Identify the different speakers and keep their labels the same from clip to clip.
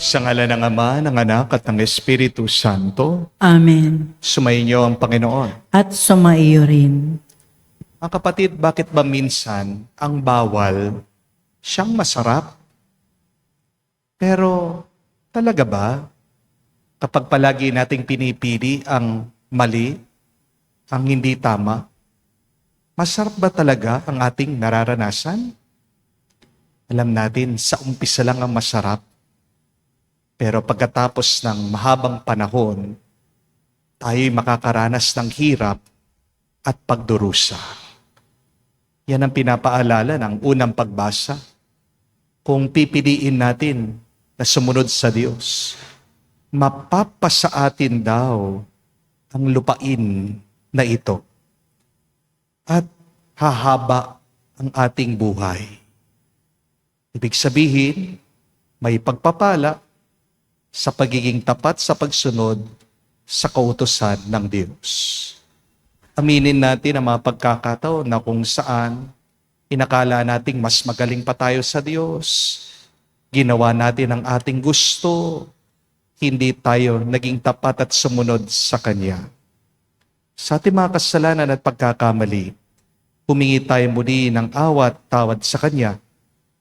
Speaker 1: Sa ngalan ng Ama, ng Anak, at ng Espiritu Santo,
Speaker 2: Amen.
Speaker 1: sumainyo ang Panginoon.
Speaker 2: At sumaiyo rin.
Speaker 1: Ang kapatid, bakit ba minsan ang bawal siyang masarap? Pero talaga ba kapag palagi nating pinipili ang mali, ang hindi tama, masarap ba talaga ang ating nararanasan? Alam natin, sa umpisa lang ang masarap. Pero pagkatapos ng mahabang panahon, tayo'y makakaranas ng hirap at pagdurusa. Yan ang pinapaalala ng unang pagbasa. Kung pipiliin natin na sumunod sa Diyos, mapapasa atin daw ang lupain na ito at hahaba ang ating buhay. Ibig sabihin, may pagpapala sa pagiging tapat sa pagsunod sa kautusan ng Diyos. Aminin natin ang mga pagkakataon na kung saan inakala nating mas magaling pa tayo sa Diyos. Ginawa natin ang ating gusto. Hindi tayo naging tapat at sumunod sa Kanya. Sa ating mga kasalanan at pagkakamali, humingi tayo muli ng awat tawad sa Kanya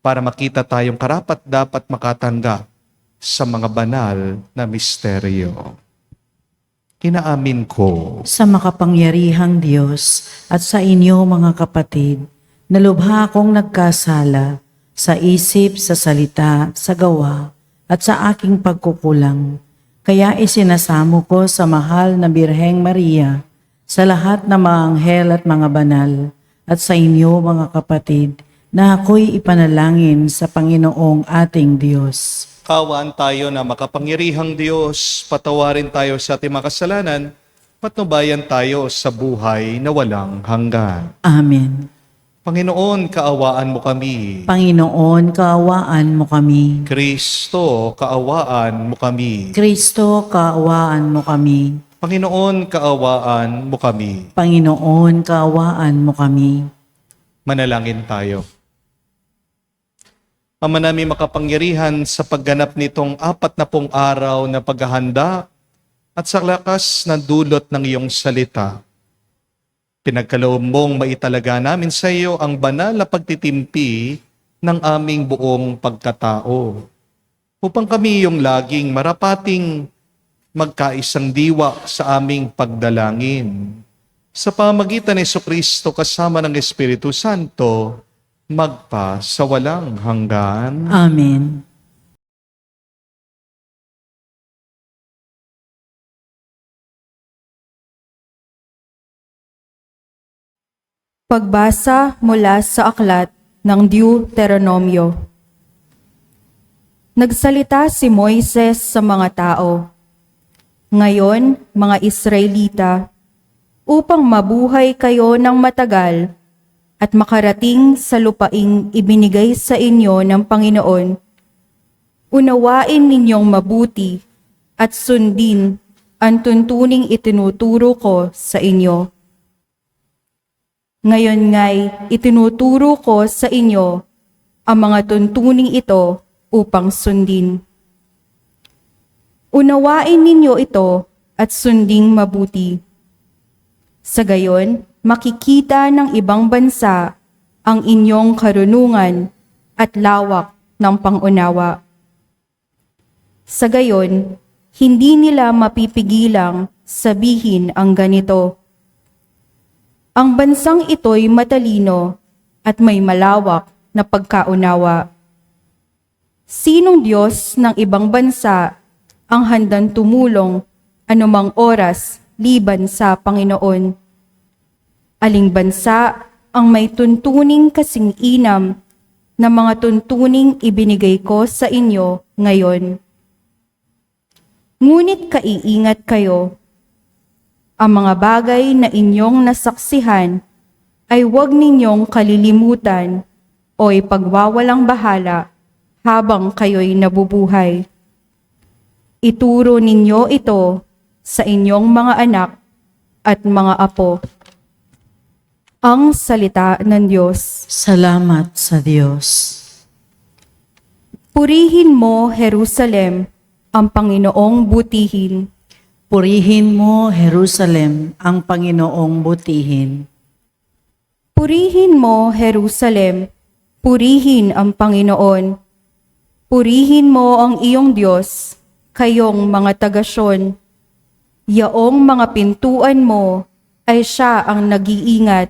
Speaker 1: para makita tayong karapat-dapat makatanggap sa mga banal na misteryo. Inaamin ko
Speaker 2: Sa makapangyarihang Diyos at sa inyo mga kapatid, na lubha akong nagkasala sa isip, sa salita, sa gawa, at sa aking pagkukulang. Kaya isinasamo ko sa mahal na Birheng Maria, sa lahat ng mga anghel at mga banal, at sa inyo mga kapatid, na ako'y ipanalangin sa Panginoong ating Diyos.
Speaker 1: Kawaan tayo na makapangyarihang Diyos, patawarin tayo sa ating mga kasalanan, patnubayan tayo sa buhay na walang hanggan.
Speaker 2: Amen.
Speaker 1: Panginoon, kaawaan mo kami.
Speaker 2: Panginoon, kaawaan mo kami.
Speaker 1: Kristo, kaawaan mo kami.
Speaker 2: Kristo, kaawaan mo kami.
Speaker 1: Panginoon, kaawaan mo kami.
Speaker 2: Panginoon, kaawaan mo kami.
Speaker 1: Manalangin tayo. Ama namin makapangyarihan, sa pagganap nitong 40 araw na paghahanda at sa lakas ng dulot ng iyong salita, pinagkaloob mong maitalaga namin sa iyo ang banal na pagtitimpi ng aming buong pagkatao, upang kami yung laging marapating magkaisang diwa sa aming pagdalangin. Sa pamagitan ni Jesucristo kasama ng Espiritu Santo, magpa sa walang hanggan.
Speaker 2: Amen.
Speaker 3: Pagbasa mula sa aklat ng Deuteronomio. Nagsalita si Moises sa mga tao, "Ngayon, mga Israelita, upang mabuhay kayo ng matagal at makarating sa lupaing ibinigay sa inyo ng Panginoon, unawain ninyong mabuti at sundin ang tuntuning itinuturo ko sa inyo. Ngayon nga'y itinuturo ko sa inyo ang mga tuntuning ito upang sundin. Unawain ninyo ito at sunding mabuti. Sa gayon, makikita ng ibang bansa ang inyong karunungan at lawak ng pangunawa. Sa gayon, hindi nila mapipigilang sabihin ang ganito, 'Ang bansang ito'y matalino at may malawak na pagkaunawa.' Sinong Diyos ng ibang bansa ang handang tumulong anumang oras liban sa Panginoon? Aling bansa ang may tuntuning kasing inam na mga tuntuning ibinigay ko sa inyo ngayon? Ngunit kaiingat kayo. Ang mga bagay na inyong nasaksihan ay huwag ninyong kalilimutan o ipagwawalang bahala habang kayo'y nabubuhay. Ituro ninyo ito sa inyong mga anak at mga apo. Ang salita ng Diyos.
Speaker 2: Salamat sa Diyos.
Speaker 3: Purihin mo, Jerusalem, ang Panginoong butihin.
Speaker 2: Purihin mo, Jerusalem, ang Panginoong butihin.
Speaker 3: Purihin mo, Jerusalem, purihin ang Panginoon. Purihin mo ang iyong Diyos, kayong mga tagasyon. Yaong mga pintuan mo ay siya ang nag-iingat.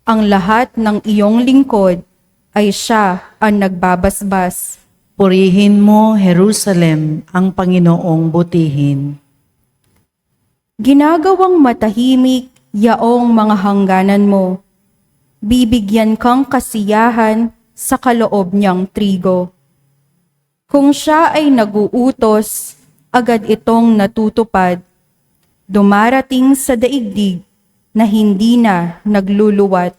Speaker 3: Ang lahat ng iyong lingkod ay siya ang nagbabasbas.
Speaker 2: Purihin mo, Jerusalem, ang Panginoong butihin.
Speaker 3: Ginagawang matahimik yaong mga hangganan mo. Bibigyan kang kasiyahan sa kaloob niyang trigo. Kung siya ay naguutos, agad itong natutupad. Dumarating sa daigdig na hindi na nagluluwat.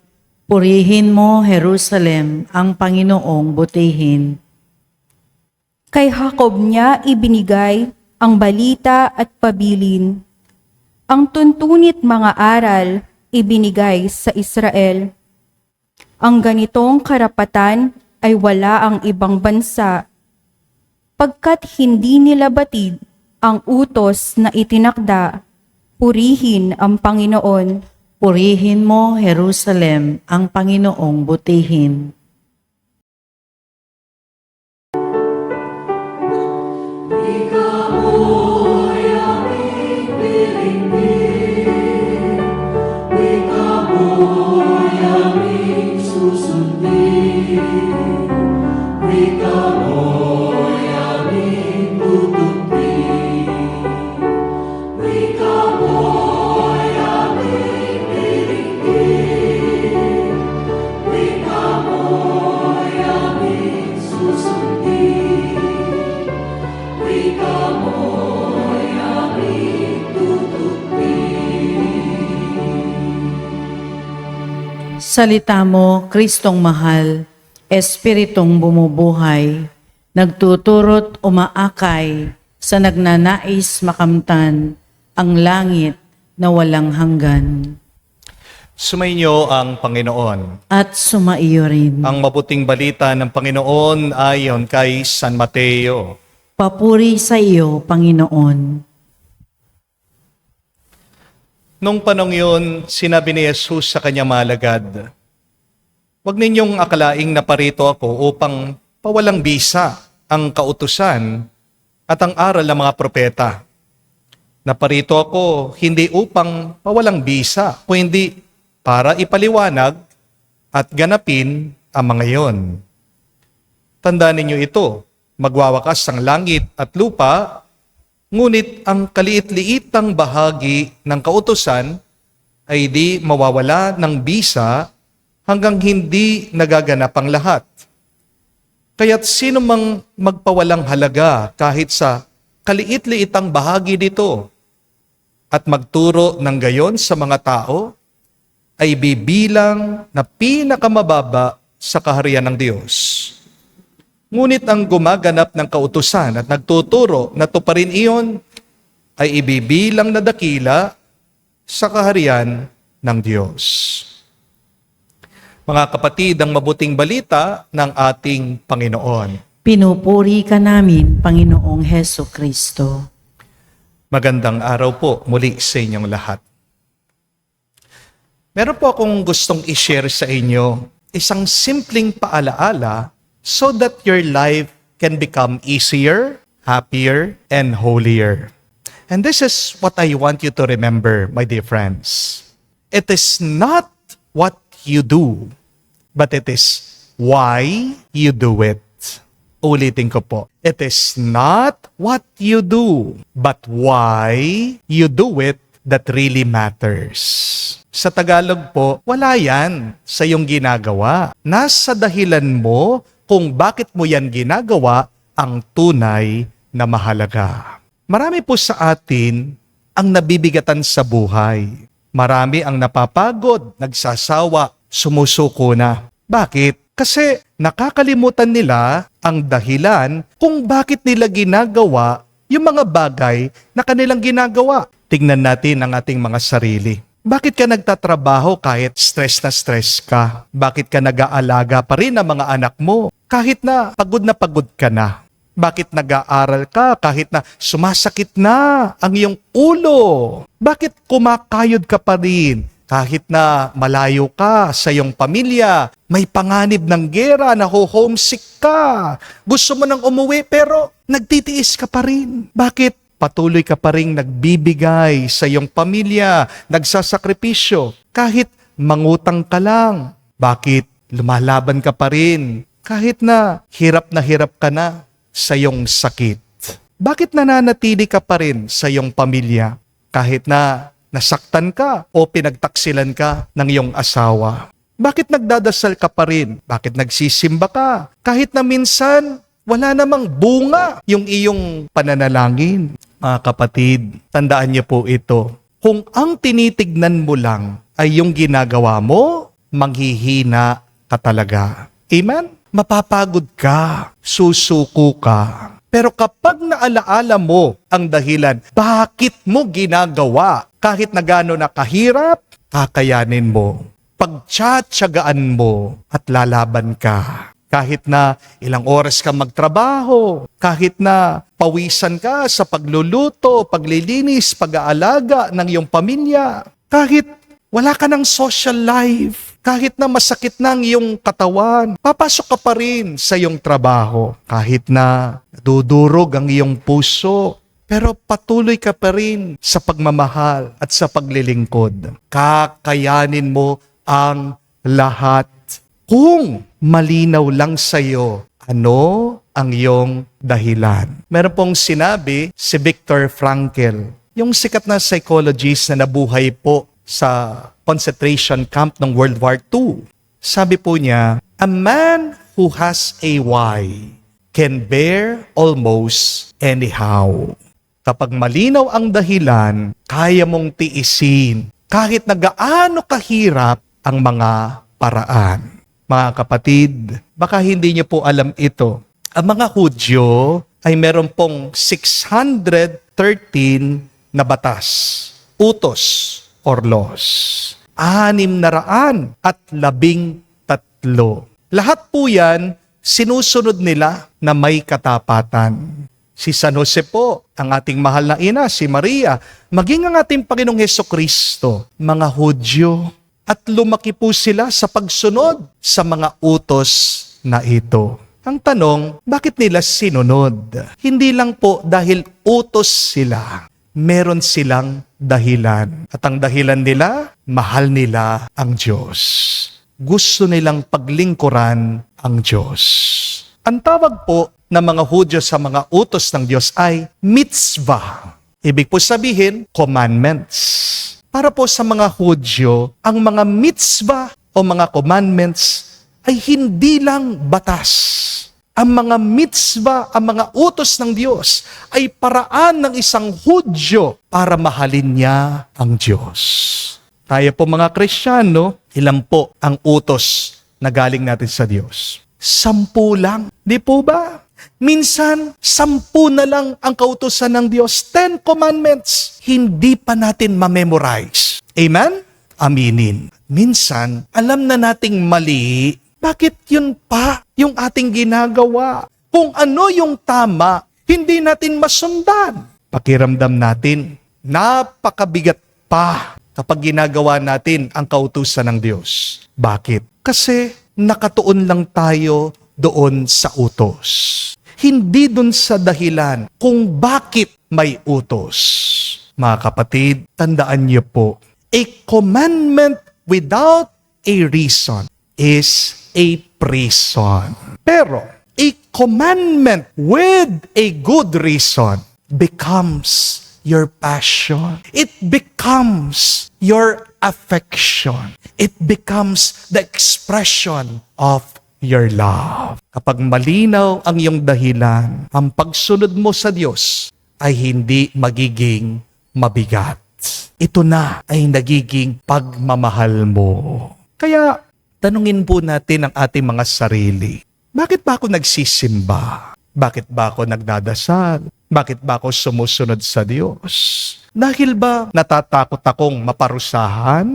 Speaker 2: Purihin mo, Jerusalem, ang Panginoong butihin.
Speaker 3: Kay Jacob niya ibinigay ang balita at pabilin. Ang tuntunit mga aral ibinigay sa Israel. Ang ganitong karapatan ay wala ang ibang bansa, pagkat hindi nila batid ang utos na itinakda. Purihin ang Panginoon.
Speaker 2: Purihin mo, Jerusalem, ang Panginoong butihin. Salita mo, Kristong mahal, Espiritong bumubuhay, nagtuturot umaakay sa nagnanais makamtan ang langit na walang hanggan.
Speaker 1: Sumainyo ang Panginoon.
Speaker 2: At sumaiyo rin.
Speaker 1: Ang mabuting balita ng Panginoon ayon kay San Mateo.
Speaker 2: Papuri sa iyo, Panginoon.
Speaker 1: Nung panong yun, sinabi ni Jesus sa kanyang malagad, "Huwag ninyong akalaing naparito ako upang pawalang bisa ang kautusan at ang aral ng mga propeta. Naparito ako hindi upang pawalang bisa, kundi para ipaliwanag at ganapin ang mga iyon. Tandaan ninyo ito, magwawakas ang langit at lupa, ngunit ang kaliit-liitang bahagi ng kautusan ay di mawawala ng bisa hanggang hindi nagaganap ang lahat. Kaya't sino mang magpawalang halaga kahit sa kaliit-liitang bahagi dito at magturo ng gayon sa mga tao, ay bibilang na pinakamababa sa kaharian ng Diyos. Ngunit ang gumaganap ng kautusan at nagtuturo na tuparin iyon ay ibibilang na dakila sa kaharian ng Diyos." Mga kapatid, ang mabuting balita ng ating Panginoon.
Speaker 2: Pinupuri ka namin, Panginoong Heso Kristo.
Speaker 1: Magandang araw po muli sa inyong lahat. Meron po akong gustong i-share sa inyo isang simpleng paalaala so that your life can become easier, happier, and holier. And this is what I want you to remember, my dear friends. It is not what you do, but it is why you do it. Ulitin ko po. It is not what you do, but why you do it that really matters. Sa Tagalog po, wala yan sa iyong ginagawa. Nasa dahilan mo kung bakit mo yan ginagawa ang tunay na mahalaga. Marami po sa atin ang nabibigatan sa buhay. Marami ang napapagod, nagsasawa, sumusuko na. Bakit? Kasi nakakalimutan nila ang dahilan kung bakit nila ginagawa yung mga bagay na kanilang ginagawa. Tingnan natin ang ating mga sarili. Bakit ka nagtatrabaho kahit stress na stress ka? Bakit ka nag-aalaga pa rin ng mga anak mo kahit na pagod ka na? Bakit nag-aaral ka kahit na sumasakit na ang iyong ulo? Bakit kumakayod ka pa rin kahit na malayo ka sa iyong pamilya? May panganib ng gera, homesick ka. Gusto mo nang umuwi pero nagtitiis ka pa rin. Bakit? Patuloy ka pa rin nagbibigay sa iyong pamilya, nagsasakripisyo, kahit mangutang ka lang. Bakit lumalaban ka pa rin, kahit na hirap ka na sa iyong sakit? Bakit nananatili ka pa rin sa iyong pamilya, kahit na nasaktan ka o pinagtaksilan ka ng iyong asawa? Bakit nagdadasal ka pa rin? Bakit nagsisimba ka? Kahit na minsan, wala namang bunga yung iyong pananalangin. Mga kapatid, tandaan niyo po ito. Kung ang tinitignan mo lang ay yung ginagawa mo, manghihina ka talaga. Amen? Mapapagod ka, susuko ka. Pero kapag naalaala mo ang dahilan, bakit mo ginagawa? Kahit na gaano na kahirap, kakayanin mo. Pagtsatsagaan mo at lalaban ka. Kahit na ilang oras ka magtrabaho, kahit na pawisan ka sa pagluluto, paglilinis, pag-aalaga ng iyong pamilya, kahit wala ka ng social life, kahit na masakit na ang iyong katawan, papasok ka pa rin sa iyong trabaho. Kahit na dudurog ang iyong puso, pero patuloy ka pa rin sa pagmamahal at sa paglilingkod. Kakayanin mo ang lahat kung malinaw lang sa iyo ano ang iyong dahilan. Meron pong sinabi si Viktor Frankl, yung sikat na psychologist na nabuhay po sa concentration camp ng World War II. Sabi po niya, a man who has a why can bear almost anyhow. Kapag malinaw ang dahilan, kaya mong tiisin kahit na gaano kahirap ang mga paraan. Mga kapatid, baka hindi niyo po alam ito. Ang mga Hudyo ay meron pong 613 na batas, utos or laws. 613. Lahat po yan, sinusunod nila na may katapatan. Si San Jose po, ang ating mahal na ina, si Maria, maging ang ating Panginoong Hesukristo, mga Hudyo. At lumaki po sila sa pagsunod sa mga utos na ito. Ang tanong, bakit nila sinunod? Hindi lang po dahil utos sila. Meron silang dahilan. At ang dahilan nila, mahal nila ang Diyos. Gusto nilang paglingkuran ang Diyos. Ang tawag po ng mga Hudyo sa mga utos ng Diyos ay mitzvah. Ibig po sabihin, commandments. Para po sa mga Hudyo, ang mga mitzvah o mga commandments ay hindi lang batas. Ang mga mitzvah, ang mga utos ng Diyos ay paraan ng isang Hudyo para mahalin niya ang Diyos. Tayo po mga Kristiyano, ilan po ang utos na galing natin sa Diyos? 10 lang. Di po ba? Minsan, 10 na lang ang kautusan ng Diyos. 10 commandments. Hindi pa natin ma-memorize. Amen? Aminin. Minsan, alam na nating mali. Bakit yun pa yung ating ginagawa? Kung ano yung tama, hindi natin masundan. Pakiramdam natin, napakabigat pa kapag ginagawa natin ang kautusan ng Diyos. Bakit? Kasi nakatuon lang tayo doon sa utos. Hindi doon sa dahilan kung bakit may utos. Mga kapatid, tandaan niyo po, a commandment without a reason is a prison. Pero, a commandment with a good reason becomes your passion. It becomes your affection. It becomes the expression of your love. Kapag malinaw ang iyong dahilan, ang pagsunod mo sa Diyos ay hindi magiging mabigat. Ito na ay nagiging pagmamahal mo. Kaya, tanungin po natin ang ating mga sarili. Bakit ba ako nagsisimba? Bakit ba ako nagdadasal? Bakit ba ako sumusunod sa Diyos? Dahil ba natatakot akong maparusahan?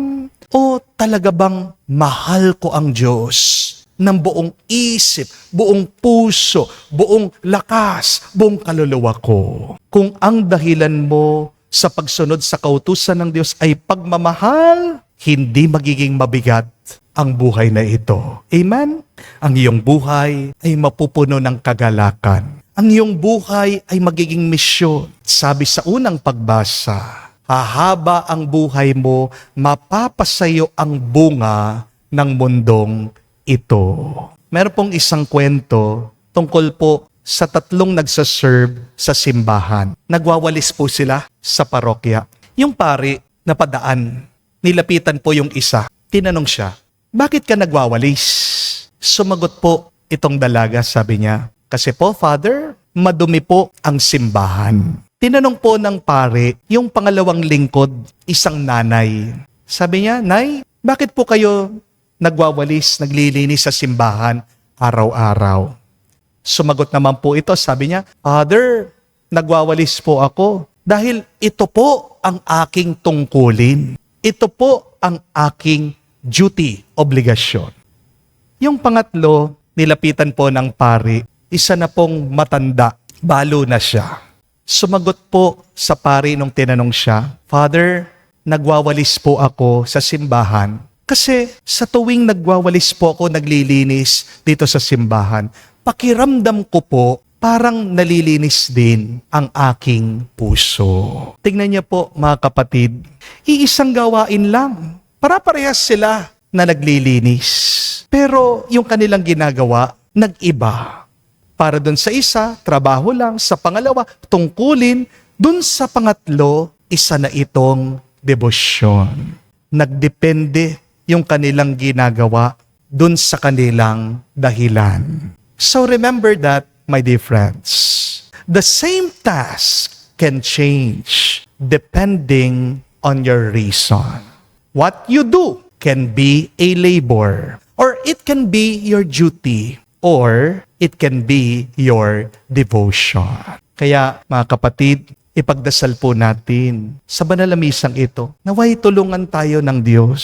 Speaker 1: O talaga bang mahal ko ang Diyos ng buong isip, buong puso, buong lakas, buong kaluluwa ko? Kung ang dahilan mo sa pagsunod sa kautusan ng Diyos ay pagmamahal, hindi magiging mabigat ang buhay na ito. Amen? Ang iyong buhay ay mapupuno ng kagalakan. Ang iyong buhay ay magiging misyon. Sabi sa unang pagbasa, hahaba ang buhay mo, mapapasayo ang bunga ng mundong ito. Meron pong isang kwento tungkol po sa tatlong nagsaserve sa simbahan. Nagwawalis po sila sa parokya. Yung pari napadaan, nilapitan po yung isa. Tinanong siya, bakit ka nagwawalis? Sumagot po itong dalaga, sabi niya, kasi po, Father, madumi po ang simbahan. Tinanong po ng pare, yung pangalawang lingkod, isang nanay. Sabi niya, Nay, bakit po kayo nagwawalis, naglilinis sa simbahan araw-araw? Sumagot naman po ito, sabi niya, Father, nagwawalis po ako dahil ito po ang aking tungkulin. Ito po ang aking duty, obligasyon. Yung pangatlo, nilapitan po ng pari, isa na pong matanda, balo na siya. Sumagot po sa pari nung tinanong siya, Father, nagwawalis po ako sa simbahan kasi sa tuwing nagwawalis po ako, naglilinis dito sa simbahan, pakiramdam ko po parang nalilinis din ang aking puso. Tingnan niya po mga kapatid, iisang gawain lang. Para-parehas sila na naglilinis. Pero yung kanilang ginagawa, nag-iba. Para dun sa isa, trabaho lang. Sa pangalawa, tungkulin. Dun sa pangatlo, isa na itong debosyon. Nagdepende yung kanilang ginagawa dun sa kanilang dahilan. So remember that, my dear friends. The same task can change depending on your reason. What you do can be a labor, or it can be your duty, or it can be your devotion. Kaya mga kapatid, ipagdasal po natin sa banal na misang ito, naway tulungan tayo ng Diyos.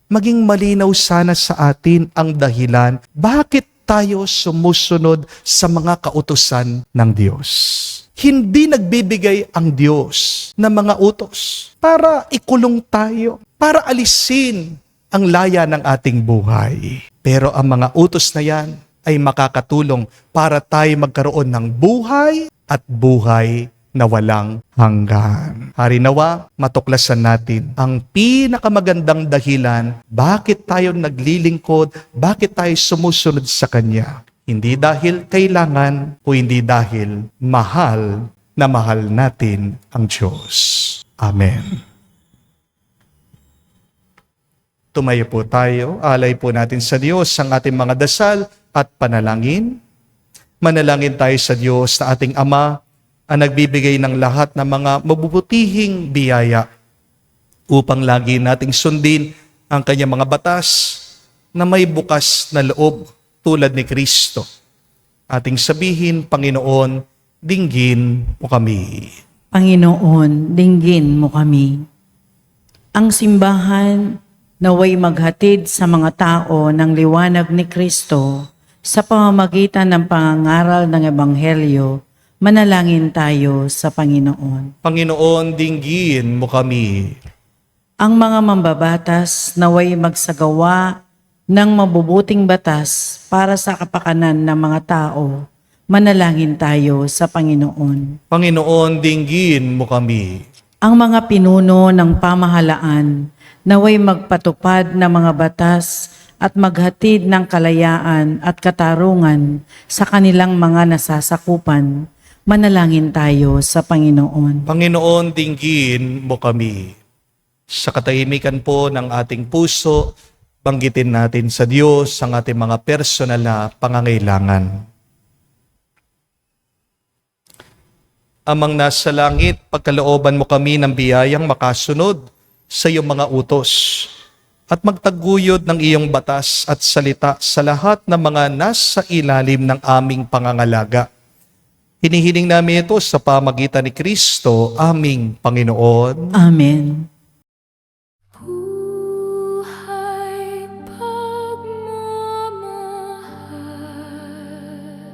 Speaker 1: Maging malinaw sana sa atin ang dahilan bakit tayo sumusunod sa mga kautusan ng Diyos. Hindi nagbibigay ang Diyos ng mga utos para ikulong tayo, para alisin ang laya ng ating buhay. Pero ang mga utos na yan ay makakatulong para tayo magkaroon ng buhay at buhay na walang hanggan. Harinawa, matuklasan natin ang pinakamagandang dahilan bakit tayo naglilingkod, bakit tayo sumusunod sa Kanya. Hindi dahil kailangan o hindi dahil mahal na mahal natin ang Diyos. Amen. Tumayo po tayo, alay po natin sa Diyos ang ating mga dasal at panalangin. Manalangin tayo sa Diyos na ating Ama, ang nagbibigay ng lahat ng mga mabubutihing biyaya upang lagi nating sundin ang kanyang mga batas na may bukas na loob tulad ni Kristo. Ating sabihin, Panginoon, dinggin mo kami.
Speaker 2: Panginoon, dinggin mo kami. Ang simbahan naway maghatid sa mga tao ng liwanag ni Kristo sa pamamagitan ng pangangaral ng Ebanghelyo. Manalangin tayo sa Panginoon.
Speaker 1: Panginoon, dinggin mo kami.
Speaker 2: Ang mga mambabatas naway magsagawa ng mabubuting batas para sa kapakanan ng mga tao. Manalangin tayo sa Panginoon.
Speaker 1: Panginoon, dinggin mo kami.
Speaker 2: Ang mga pinuno ng pamahalaan naway magpatupad ng mga batas at maghatid ng kalayaan at katarungan sa kanilang mga nasasakupan. Manalangin tayo sa Panginoon.
Speaker 1: Panginoon, dinggin mo kami. Sa katahimikan po ng ating puso, banggitin natin sa Diyos ang ating mga personal na pangangailangan. Amang nasa langit, pagkalooban mo kami ng biyayang makasunod sa iyong mga utos at magtaguyod ng iyong batas at salita sa lahat ng mga nasa ilalim ng aming pangangalaga. Hinihiling namin ito sa pamagitan ni Kristo, aming Panginoon.
Speaker 2: Amen.
Speaker 4: Buhay pagmamahal,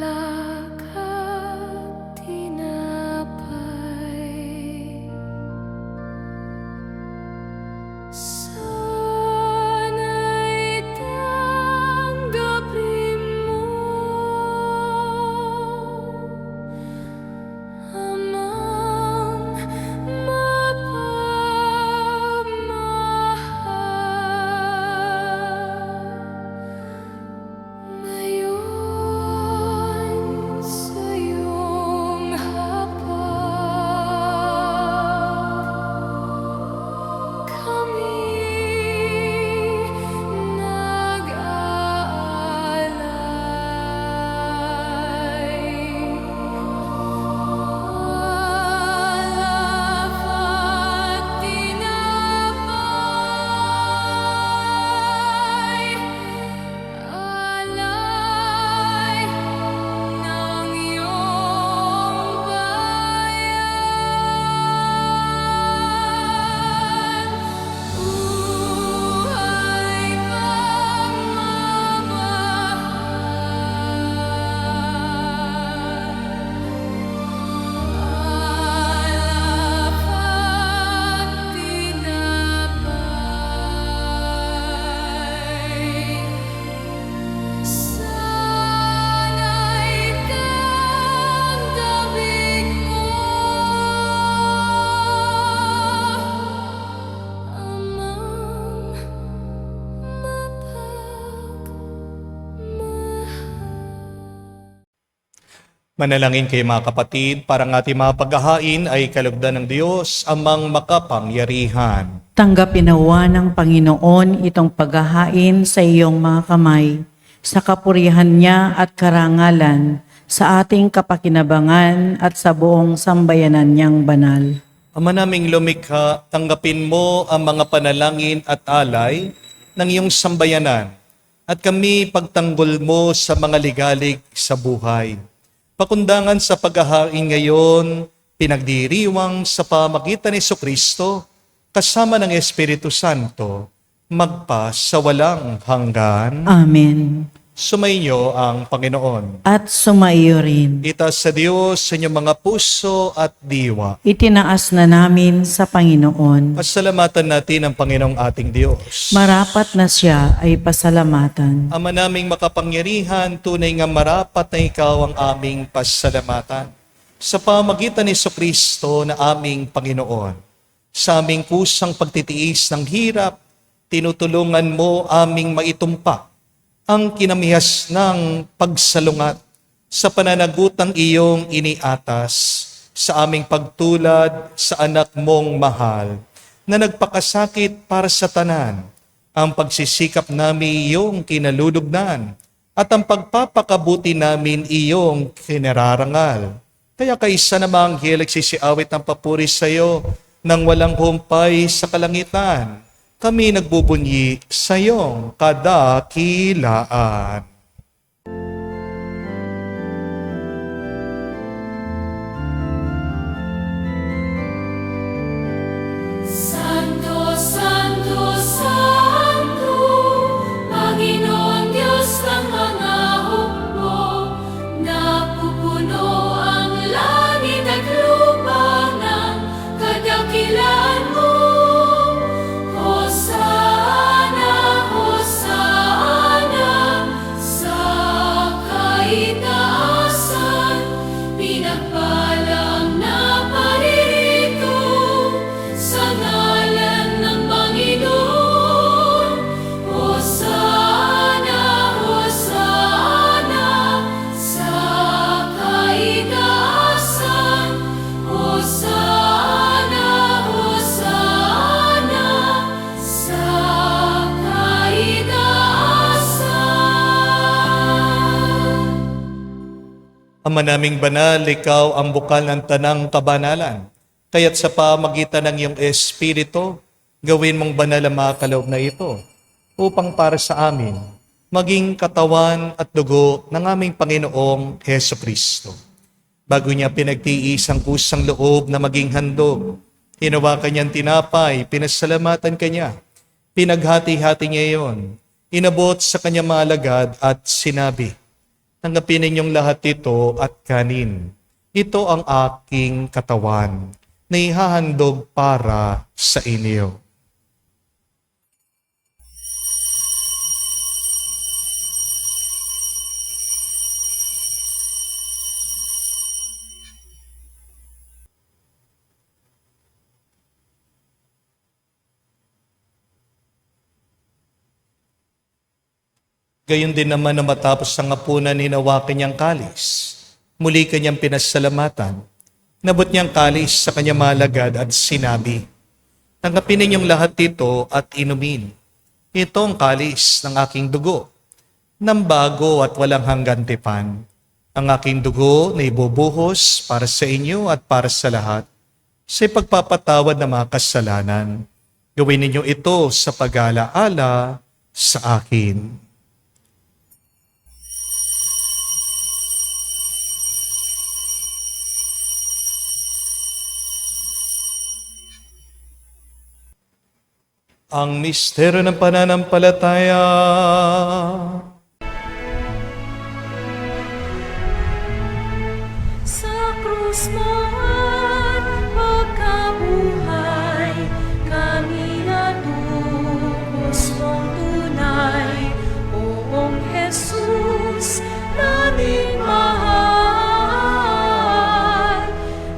Speaker 4: alak at tinapay, sana'y tanggapin mo, amang mapagmahal, ngayon sa iyong hapag, kami nag-aalay. Alak at tinapay, alay ng iyong bayan. Buhay pagmamahal, alak at tinapay, sana'y tanggapin mo, amang
Speaker 1: Manalangin kayo mga kapatid, para ang ating mga paghahain ay kalugdan ng Diyos, amang makapangyarihan.
Speaker 2: Tanggapin nawa ng Panginoon itong paghahain sa iyong mga kamay, sa kapurihan niya at karangalan, sa ating kapakinabangan at sa buong sambayanan niyang banal.
Speaker 1: Ama naming lumikha, tanggapin mo ang mga panalangin at alay ng iyong sambayanan, at kami pagtanggol mo sa mga ligalig sa buhay. Pakundangan sa paghahain ngayon, pinagdiriwang sa pamagitan ni Jesucristo, kasama ng Espiritu Santo, magpa sa walang hanggan.
Speaker 2: Amen.
Speaker 1: Sumainyo ang Panginoon.
Speaker 2: At sumaiyo rin.
Speaker 1: Itaas sa Diyos sa inyong mga puso at diwa.
Speaker 2: Itinaas na namin sa Panginoon.
Speaker 1: Pasalamatan natin ang Panginoong ating Diyos.
Speaker 2: Marapat na siya ay pasalamatan.
Speaker 1: Ama naming makapangyarihan, tunay nga marapat na ikaw ang aming pasalamatan. Sa pamagitan ni Jesucristo na aming Panginoon, sa aming kusang pagtitiis ng hirap, tinutulungan mo aming maitumpak ang kinamihas ng pagsalungat sa pananagutang iyong iniatas sa aming pagtulad sa anak mong mahal na nagpakasakit para sa tanan, ang pagsisikap namin iyong kinalulugnan at ang pagpapakabuti namin iyong kinararangal. Kaya kaisa namang hilig sisiawit ng papuri sa iyo nang walang humpay sa kalangitan. Kami nagbubunyi sa iyong kadakilaan.
Speaker 4: Santo, Santo, Santo, Panginoon Diyos ng mga hukbo, napupuno ang langit at lupa ng kadakilaan mo. Hosana, Hosana, sa kaitaasan, pinagpalang na paririto sa ngalan ng Panginoon. Hosana, Hosana, sa kaitaasan. Hosana, Hosana, sa kaitaasan.
Speaker 1: Ama naming banal, ikaw ang bukal ng tanang kabanalan. Kaya't sa pamagitan ng iyong Espiritu, gawin mong banal ang mga kaloob na ito, upang para sa amin, maging katawan at dugo ng aming Panginoong Heso Kristo. Bago niya pinagtiis ang kusang loob na maging handog, hinawakan niyang tinapay, pinasalamatan kanya, pinaghati-hati niya iyon, inabot sa kanyang mga alagad at sinabi, "Tanggapin ninyong lahat ito at kanin. Ito ang aking katawan na ihahandog para sa inyo." Gayon din naman na matapos ang hapunan, hinawakan niyang kalis. Muli kanyang pinasalamatan. Nabot niyang kalis sa kanyang malagad at sinabi, "Tanggapin ninyong lahat ito at inumin. Ito ang kalis ng aking dugo, ng bago at walang hanggan tipan. Ang aking dugo na ibubuhos para sa inyo at para sa lahat, sa pagpapatawad ng mga kasalanan. Gawin ninyo ito sa pag-alaala sa akin." Ang misteryo ng pananampalataya.
Speaker 4: Sa krus mo at pagkabuhay, kami natubos mong tunay. Poong Jesus, naming mahal,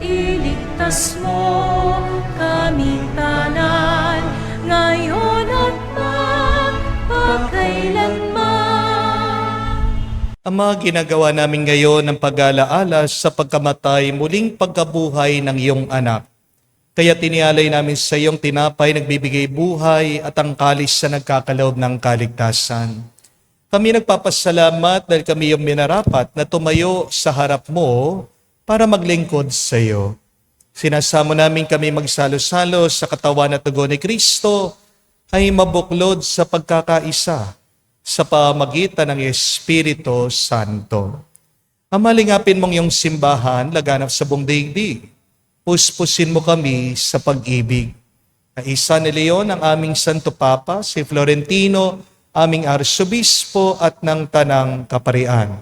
Speaker 4: iligtas mo kaming tanan, ngayon at magpakailanman.
Speaker 1: Ang mga ginagawa namin ngayon ng pag-alaala sa pagkamatay, muling pagkabuhay ng iyong anak. Kaya tinialay namin sa iyong tinapay nagbibigay buhay at ang kalis na nagkakaloob ng kaligtasan. Kami nagpapasalamat dahil kami yung minarapat na tumayo sa harap mo para maglingkod sa iyo. Sinasamo namin kami magsalo-salo sa katawan at dugo ni Kristo ay mabuklod sa pagkakaisa sa pamagitan ng Espiritu Santo. Amalingapin mong iyong simbahan laganap sa buong daigdig. Puspusin mo kami sa pag-ibig. Isa ni Leon ang aming Santo Papa, si Florentino, aming Arsobispo at ng Tanang Kaparian.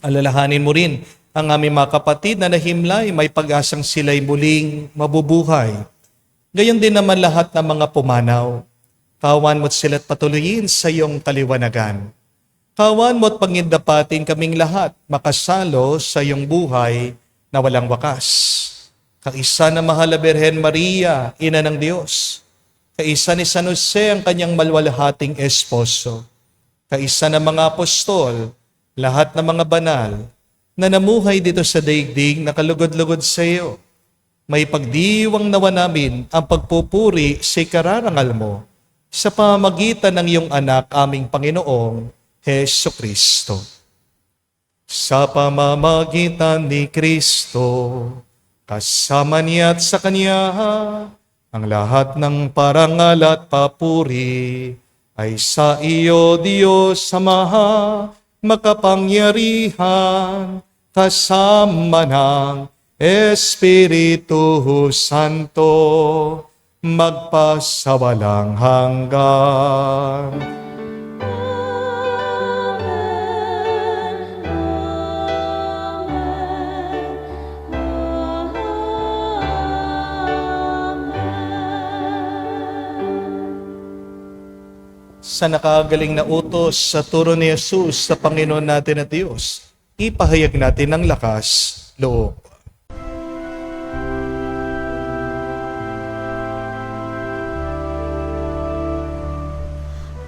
Speaker 1: Alalahanin mo rin ang aming mga kapatid na nahimlay, may pag-asang sila'y muling mabubuhay. Gayon din naman lahat ng mga pumanaw. Kawan mo't sila't patuloyin sa iyong kaliwanagan. Kawan mo't pangindapatin kaming lahat makasalo sa iyong buhay na walang wakas. Kaisa na mahal na Birhen Maria, Ina ng Diyos. Kaisa ni San Jose ang kanyang malwalhating esposo. Kaisa ng mga apostol, lahat ng mga banal, na namuhay dito sa daigdig na kalugod-lugod sa iyo. May pagdiwang nawa namin ang pagpupuri sa ikararangal mo sa pamamagitan ng iyong anak, aming Panginoong Heso Kristo. Sa pamamagitan ni Kristo, kasama niya at sa Kanya, ang lahat ng parangal at papuri ay sa iyo, Diyos Ama, makapangyarihan, kasama ng Espiritu Santo, magpasawalang hanggan. Sa nakagaling na utos sa turo ni Jesus sa Panginoon natin at Diyos, ipahayag natin ng lakas loob.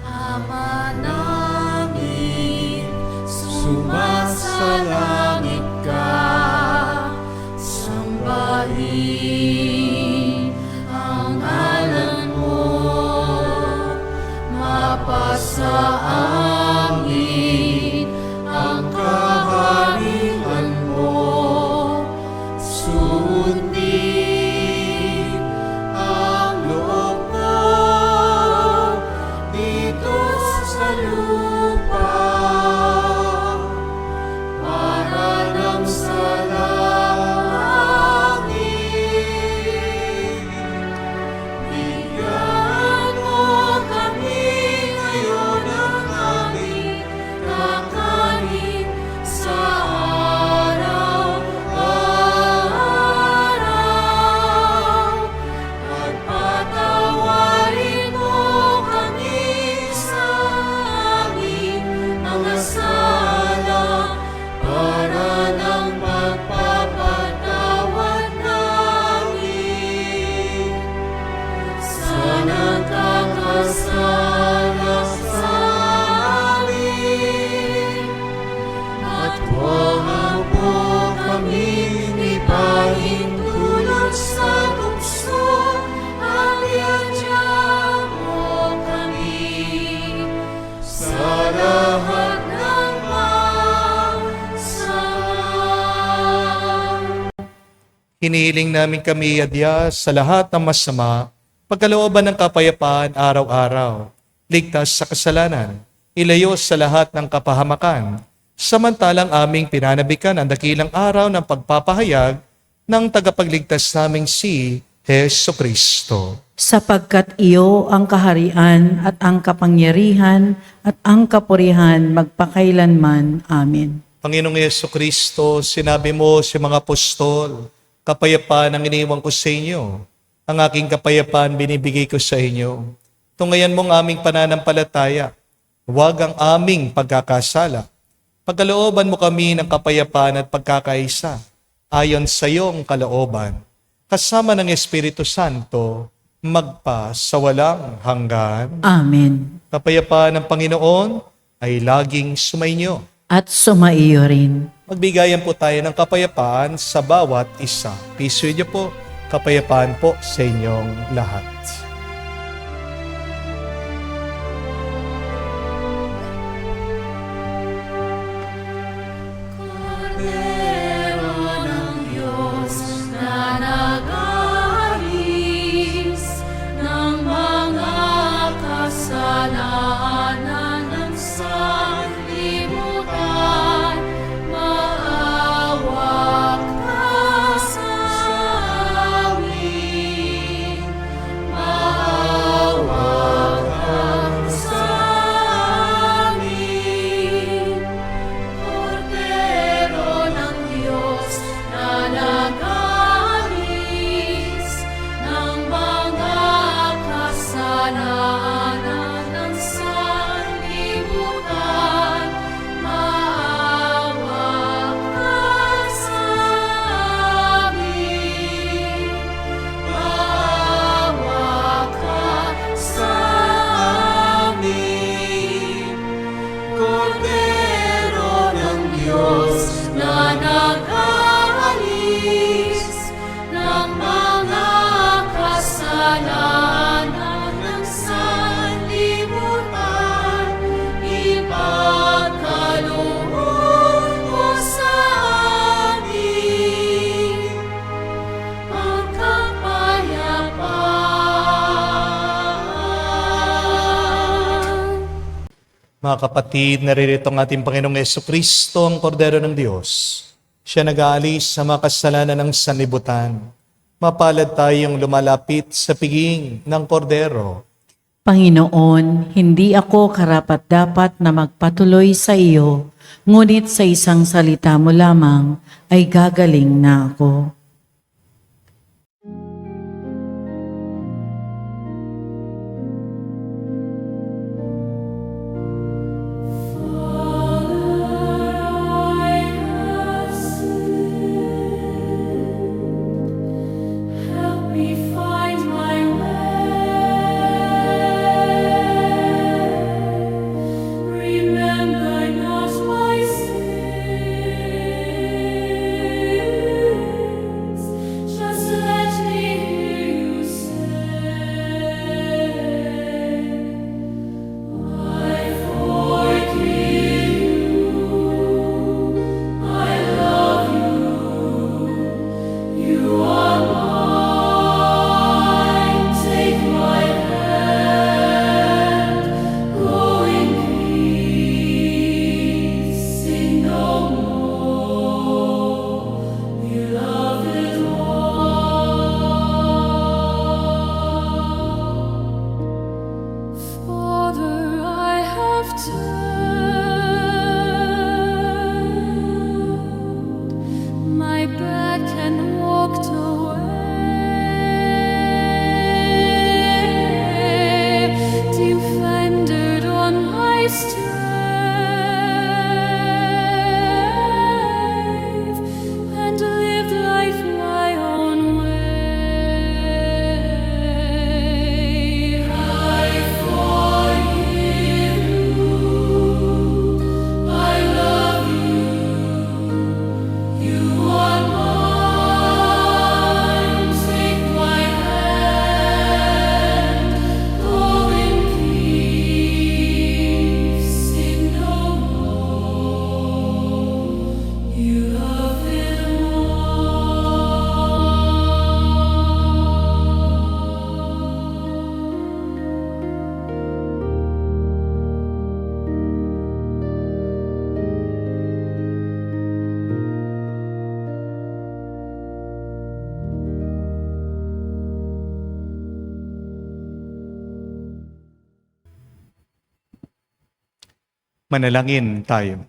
Speaker 4: Ama namin, sumasalangit ka, sambahin ang ngalan mo, mapasa amin ang kaharian mo, sundin ang loob mo dito sa lupa. Huwag mo kaming ipahintulot sa tukso at iadya mo kami sa lahat ng masama.
Speaker 1: Hinihiling namin kami adya sa lahat ng masama, pagkalooban ng kapayapaan araw-araw, ligtas sa kasalanan, ilayo sa lahat ng kapahamakan, samantalang aming pinanabikan ang dakilang araw ng pagpapahayag ng tagapagligtas naming si Jesucristo.
Speaker 2: Sapagkat iyo ang kaharian at ang kapangyarihan at ang kapurihan magpakailanman. Amen.
Speaker 1: Panginoong Jesucristo, sinabi mo sa mga apostol, kapayapaan ang iniwan ko sa inyo. Ang aking kapayapaan binibigay ko sa inyo. Tungayan mong aming pananampalataya. Huwag ang aming pagkakasala. Pagkalooban mo kami ng kapayapaan at pagkakaisa, ayon sa iyong kalooban, kasama ng Espiritu Santo, magpa sa walang hanggan.
Speaker 2: Amen.
Speaker 1: Kapayapaan ng Panginoon ay laging sumainyo.
Speaker 2: At sumaiyo rin.
Speaker 1: Magbigayan po tayo ng kapayapaan sa bawat isa. Peace with you po. Kapayapaan po sa inyong lahat.
Speaker 4: Kordero ng Diyos na nag-aalis ng mga kasalanan ng sanlibutan, maawa ka sa amin. Maawa ka sa amin. Kordero ng Diyos na nag-aalis ng mga kasalanan ng sanlibutan, maawa ka sa amin. Maawa ka sa amin. Kordero ng Diyos na nag-aalis ng mga kasalanan ng sanlibutan, ipagkaloob mo sa amin ang kapayapaan.
Speaker 1: Mga kapatid, naririto ang ating Panginoong Jesucristo, ang Kordero ng Diyos. Siya nag-aalis sa mga kasalanan ng sanlibutan. Mapalad tayong lumalapit sa piging ng Kordero.
Speaker 2: Panginoon, hindi ako karapat-dapat na magpatuloy sa iyo, ngunit sa isang salita mo lamang ay gagaling na ako.
Speaker 4: Help me find my way. Remember not my sin.
Speaker 1: Manalangin tayo.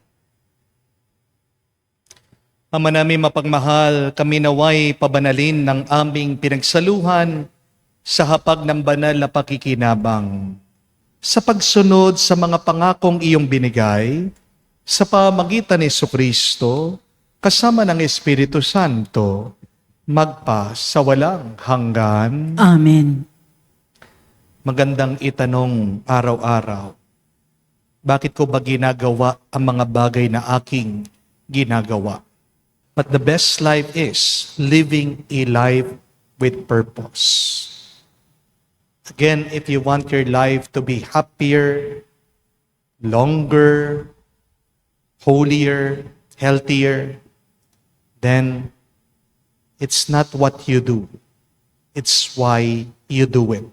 Speaker 1: Ama namin mapagmahal, kami naway pabanalin ng aming pinagsaluhan sa hapag ng banal na pakikinabang. Sa pagsunod sa mga pangakong iyong binigay, sa pamagitan ni Jesucristo, kasama ng Espiritu Santo, magpa sa walang hanggan.
Speaker 2: Amen.
Speaker 1: Magandang itanong araw-araw, bakit ko ba ginagawa ang mga bagay na aking ginagawa? But the best life is living a life with purpose. Again, if you want your life to be happier, longer, holier, healthier, then it's not what you do. It's why you do it.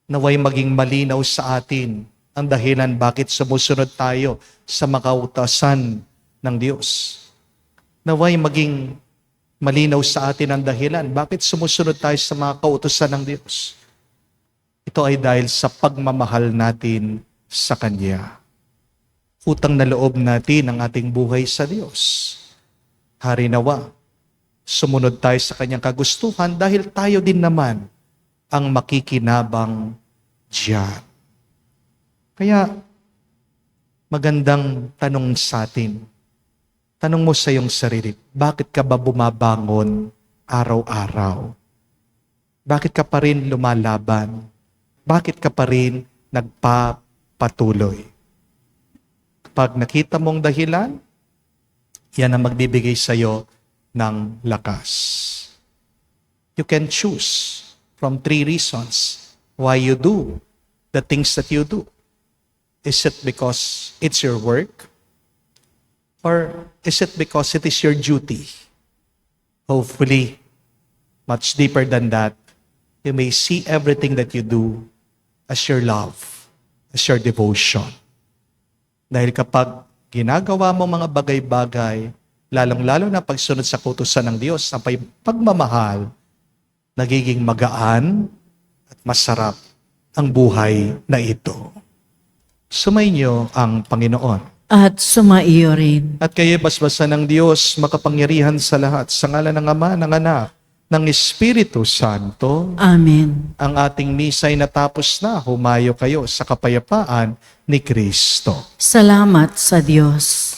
Speaker 1: Naway maging malinaw sa atin ang dahilan bakit sumusunod tayo sa makautasan ng Diyos. Naway maging malinaw sa atin ang dahilan bakit sumusunod tayo sa mga kautusan ng Diyos. Ito ay dahil sa pagmamahal natin sa Kanya. Utang na loob natin ang ating buhay sa Diyos. Hari nawa, sumunod tayo sa Kanyang kagustuhan dahil tayo din naman ang makikinabang diyan. Kaya, magandang tanong sa atin. Tanong mo sa iyong sarili, bakit ka ba bumabangon araw-araw? Bakit ka pa rin lumalaban? Bakit ka pa rin nagpapatuloy? Kapag nakita mong dahilan, yan ang magbibigay sa iyo ng lakas. You can choose from 3 reasons why you do the things that you do. Is it because it's your work? Or is it because it is your duty? Hopefully, much deeper than that, you may see everything that you do as your love, as your devotion. Dahil kapag ginagawa mo mga bagay-bagay, lalong-lalo na pagsunod sa kautusan ng Diyos, ang pagmamahal, nagiging magaan at masarap ang buhay na ito. Sumainyo ang Panginoon.
Speaker 2: At sumaiyo rin.
Speaker 1: At kayo basbasan ng Diyos, makapangyarihan sa lahat, sa ngalan ng Ama, ng Anak, ng Espiritu Santo.
Speaker 2: Amen.
Speaker 1: Ang ating misa'y natapos na, humayo kayo sa kapayapaan ni Kristo.
Speaker 2: Salamat sa Diyos.